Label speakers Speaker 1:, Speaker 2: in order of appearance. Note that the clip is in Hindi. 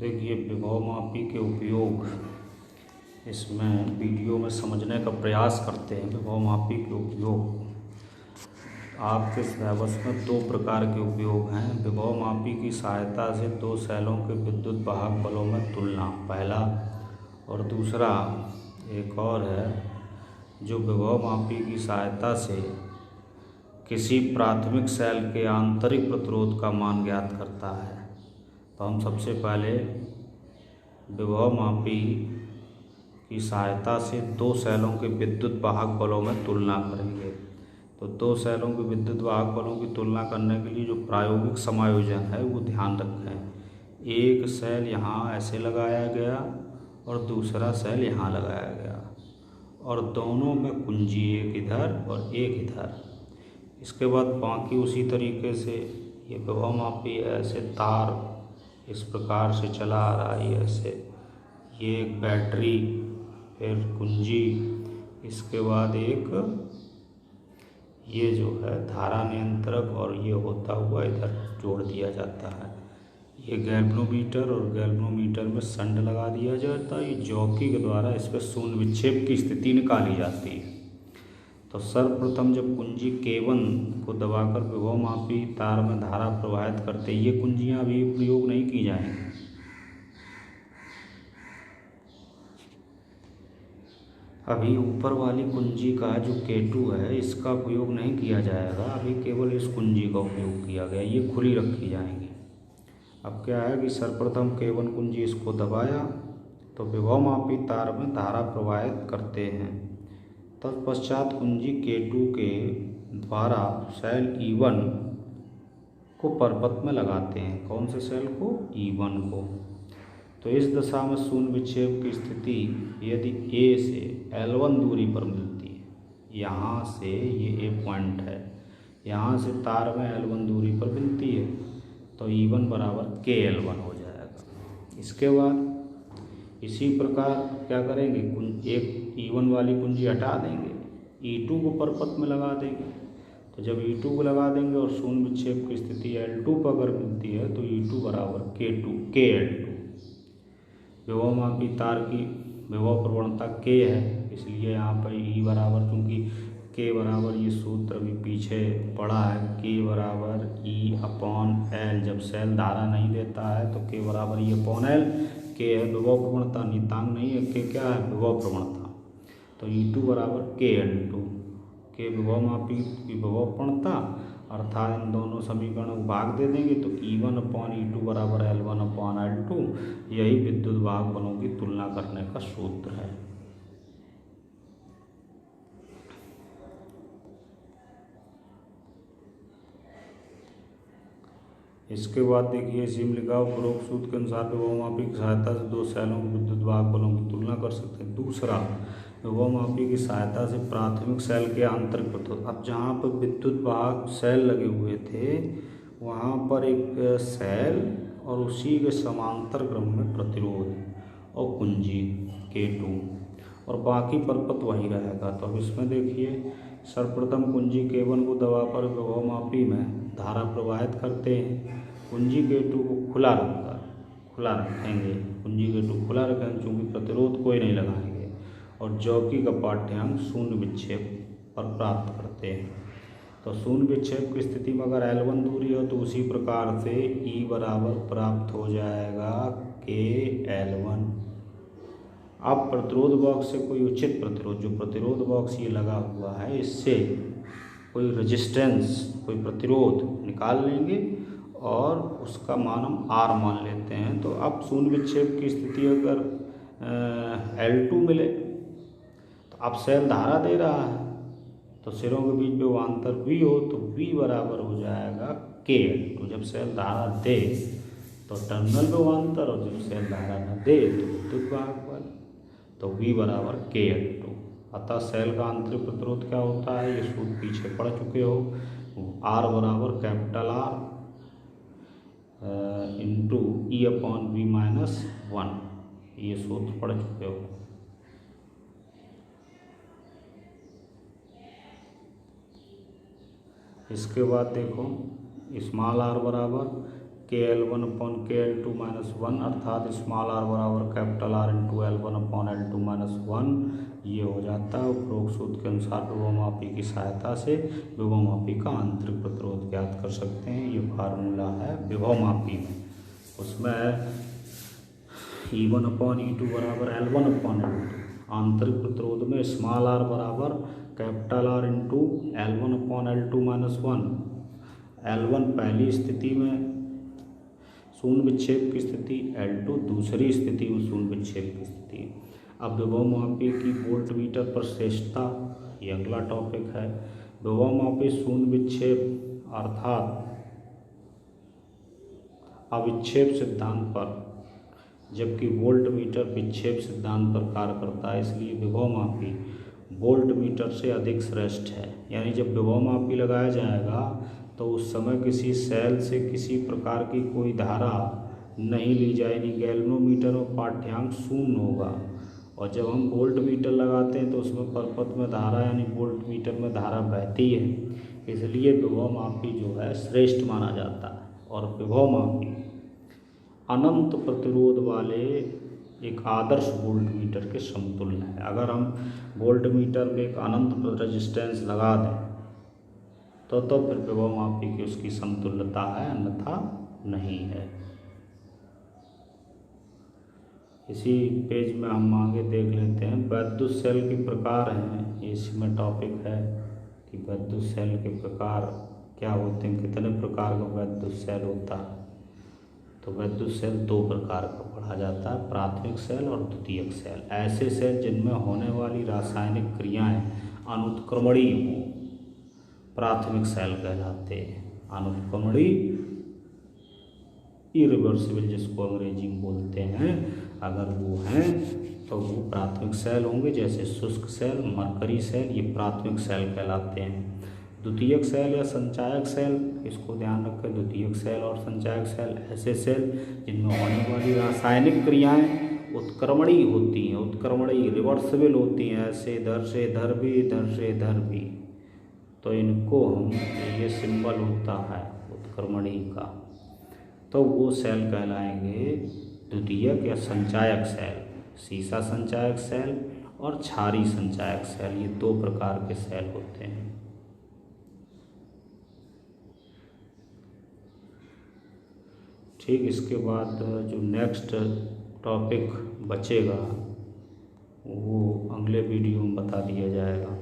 Speaker 1: देखिए, विभवमापी के उपयोग इसमें वीडियो में समझने का प्रयास करते हैं। विभवमापी के उपयोग आपके सिलेबस में दो प्रकार के उपयोग हैं। विभवमापी की सहायता से दो सेलों के विद्युत वाहक बलों में तुलना, पहला, और दूसरा एक और है जो विभवमापी की सहायता से किसी प्राथमिक सेल के आंतरिक प्रतिरोध का मान ज्ञात करता है। तो हम सबसे पहले विभवमापी की सहायता से दो सेलों के विद्युत वाहक बलों में तुलना करेंगे। तो दो सेलों के विद्युत वाहक बलों की तुलना करने के लिए जो प्रायोगिक समायोजन है वो ध्यान रखें। एक सेल यहाँ ऐसे लगाया गया और दूसरा सेल यहाँ लगाया गया और दोनों में कुंजी एक इधर और एक इधर। इसके बाद बाकी उसी तरीके से ये विभवमापी ऐसे तार इस प्रकार से चला आ रहा है ऐसे, ये एक बैटरी, फिर कुंजी, इसके बाद एक ये जो है धारा नियंत्रक और ये होता हुआ इधर जोड़ दिया जाता है। ये गैल्वेनोमीटर और गैल्वेनोमीटर में संड लगा दिया जाता है। ये जॉकी के द्वारा इस पर शून्य विक्षेप की स्थिति निकाली जाती है। तो सर्वप्रथम जब कुंजी K1 को दबाकर विभवमापी तार में धारा प्रवाहित करते, ये कुंजियाँ अभी प्रयोग नहीं की जाएंगी। अभी ऊपर वाली कुंजी का जो K2 है इसका उपयोग नहीं किया जाएगा, अभी केवल इस कुंजी का उपयोग किया गया, ये खुली रखी जाएंगी। अब क्या है कि सर्वप्रथम K1 कुंजी इसको दबाया तो विभवमापी तार में धारा प्रवाहित करते हैं। तत्पश्चात कुंजी K2 के द्वारा सेल E1 को परपथ में लगाते हैं। कौन से सेल को? E1 को। तो इस दशा में शून्य विक्षेप की स्थिति यदि A से L1 दूरी पर मिलती है, यहाँ से ये A पॉइंट है, यहाँ से तार में L1 दूरी पर मिलती है, तो E1 बराबर KL1 हो जाएगा। इसके बाद इसी प्रकार क्या करेंगे, एक E1 वाली कुंजी हटा देंगे, E2 को परपथ में लगा देंगे। तो जब E2 को लगा देंगे और शून्य विक्षेप की स्थिति L2 पर अगर मिलती है तो E2 बराबर KL2। विभवमापी तार की विभव प्रवणता K है, इसलिए यहाँ पर E बराबर, चूँकि K बराबर ये सूत्र अभी पीछे पड़ा है, K बराबर E/L। जब सेल धारा नहीं देता है तो K बराबर E/L। K है विभव प्रवणता, नियतांक नहीं है, K क्या है? विभव प्रवणता। तो E2 बराबर KL2। K विभवमापी की विभव प्रवणता, अर्थात इन दोनों समीकरणों को भाग दे देंगे तो E1/E2 बराबर L1/L2। यही विद्युत वाहक बलों की तुलना करने का सूत्र है। इसके बाद देखिए, इसी में लिखा उपरोक्त सूत्र के अनुसार विभवमापी की सहायता से दो सेलों के विद्युत वाहक बलों की तुलना कर सकते हैं। दूसरा, विभवमापी की सहायता से प्राथमिक सेल के आंतरिक प्रतिरोध। अब जहाँ पर विद्युत वाहक सेल लगे हुए थे वहाँ पर एक सेल और उसी के समांतर क्रम में प्रतिरोध और कुंजी K2 और बाकी परपथ वहीं रहेगा। तो अब इसमें देखिए, सर्वप्रथम कुंजी K1 को दबाकर विभवमापी में धारा प्रवाहित करते हैं। कुंजी K2 को खुला रखेंगे, कुंजी K2 खुला रखेंगे चूँकि प्रतिरोध कोई नहीं लगाएंगे और जॉकी का पाठ्यांक शून्य विक्षेप पर प्राप्त करते हैं। तो शून्य विक्षेप की स्थिति में अगर L1 दूरी हो तो उसी प्रकार से E बराबर प्राप्त हो जाएगा KL1। अब प्रतिरोध बॉक्स से कोई उचित प्रतिरोध, जो प्रतिरोध बॉक्स ये लगा हुआ है, इससे कोई रेजिस्टेंस, कोई प्रतिरोध निकाल लेंगे और उसका मान हम R मान लेते हैं। तो अब शून्य विक्षेप की स्थिति अगर L2 मिले तो अब सेल धारा दे रहा है तो सिरों के बीच विभवांतर V हो तो V बराबर हो जाएगा KL2। जब सेल धारा दे तो टर्मिनल विभवांतर और जब सेल धारा न दे तो विद्युत वाहक बल, तो V बराबर KL2। अतः सेल का आंतरिक प्रतिरोध क्या होता है, ये सूत्र पीछे पढ़ चुके हो, R बराबर कैपिटल R इंटू E/V-1, ये सूत्र पढ़ चुके हो। इसके बाद देखो, स्मॉल r बराबर KL1/KL2-1 अर्थात स्मॉल आर बराबर कैपिटल R इंटू L1/L2-1 ये हो जाता है। उपरोक्त सूत्र के अनुसार विभवमापी की सहायता से विभवमापी का आंतरिक प्रतिरोध ज्ञात कर सकते हैं। ये फार्मूला है विभवमापी में। उसमें E1/E2 बराबर L1/L2। आंतरिक प्रतिरोध में स्मॉल आर बराबर capital R into L1/L2-1। L1 पहली स्थिति में शून्य विक्षेप की स्थिति, L2 दूसरी स्थिति में शून्य विक्षेप की स्थिति। अब विभवमापी की वोल्टमीटर पर श्रेष्ठता, ये अगला टॉपिक है। विभवमापी शून्य विक्षेप अर्थात अविक्षेप सिद्धांत पर, जबकि वोल्टमीटर विक्षेप सिद्धांत पर कार्य करता है, इसलिए विभवमापी वोल्टमीटर से अधिक श्रेष्ठ है। यानी जब विभवमापी लगाया जाएगा तो उस समय किसी सेल से किसी प्रकार की कोई धारा नहीं ली जाएगी। गैल्वेनोमीटर में पाठ्यांक शून्य होगा, और जब हम वोल्टमीटर लगाते हैं तो उसमें परपथ में धारा यानी वोल्टमीटर में धारा बहती है, इसलिए विभवमापी जो है श्रेष्ठ माना जाता है। और विभवमापी अनंत प्रतिरोध वाले एक आदर्श वोल्टमीटर के समतुल्य है। अगर हम वोल्टमीटर में एक अनंत रेजिस्टेंस लगा दें तो फिर विभवमापी की उसकी समतुल्यता है, अन्यथा नहीं है। इसी पेज में हम आगे देख लेते हैं वैद्युत सेल के प्रकार हैं। इसमें टॉपिक है कि वैद्युत सेल के प्रकार क्या होते हैं, कितने प्रकार का वैद्युत सेल होता है। तो वैद्युत सेल दो प्रकार का पढ़ा जाता है, प्राथमिक सेल और द्वितीयक सेल। ऐसे सेल जिनमें होने वाली रासायनिक क्रियाएं अनुत्क्रमणीय हों, प्राथमिक सेल कहलाते हैं। अनुत्क्रमणीय, इरिवर्सिबल जिसको अंग्रेजी में बोलते हैं, अगर वो हैं तो वो प्राथमिक सेल होंगे। जैसे शुष्क सेल, मरकरी सेल, ये प्राथमिक सेल कहलाते हैं। द्वितीयक सेल या संचायक सेल, इसको ध्यान रखें, द्वितीयक सेल और संचायक सेल ऐसे सेल जिनमें होने वाली रासायनिक क्रियाएं उत्क्रमणीय होती हैं, उत्क्रमणीय रिवर्सिबल होती हैं, ऐसे इधर से इधर भी, इधर से इधर भी। तो इनको हम, ये सिंबल होता है उत्क्रमणीय का, तो वो सेल कहलाएंगे द्वितीयक या संचायक सेल। सीसा संचायक सेल और क्षारीय संचायक सेल, ये दो प्रकार के सेल होते हैं। ठीक, इसके बाद जो नेक्स्ट टॉपिक बचेगा वो अगले वीडियो में बता दिया जाएगा।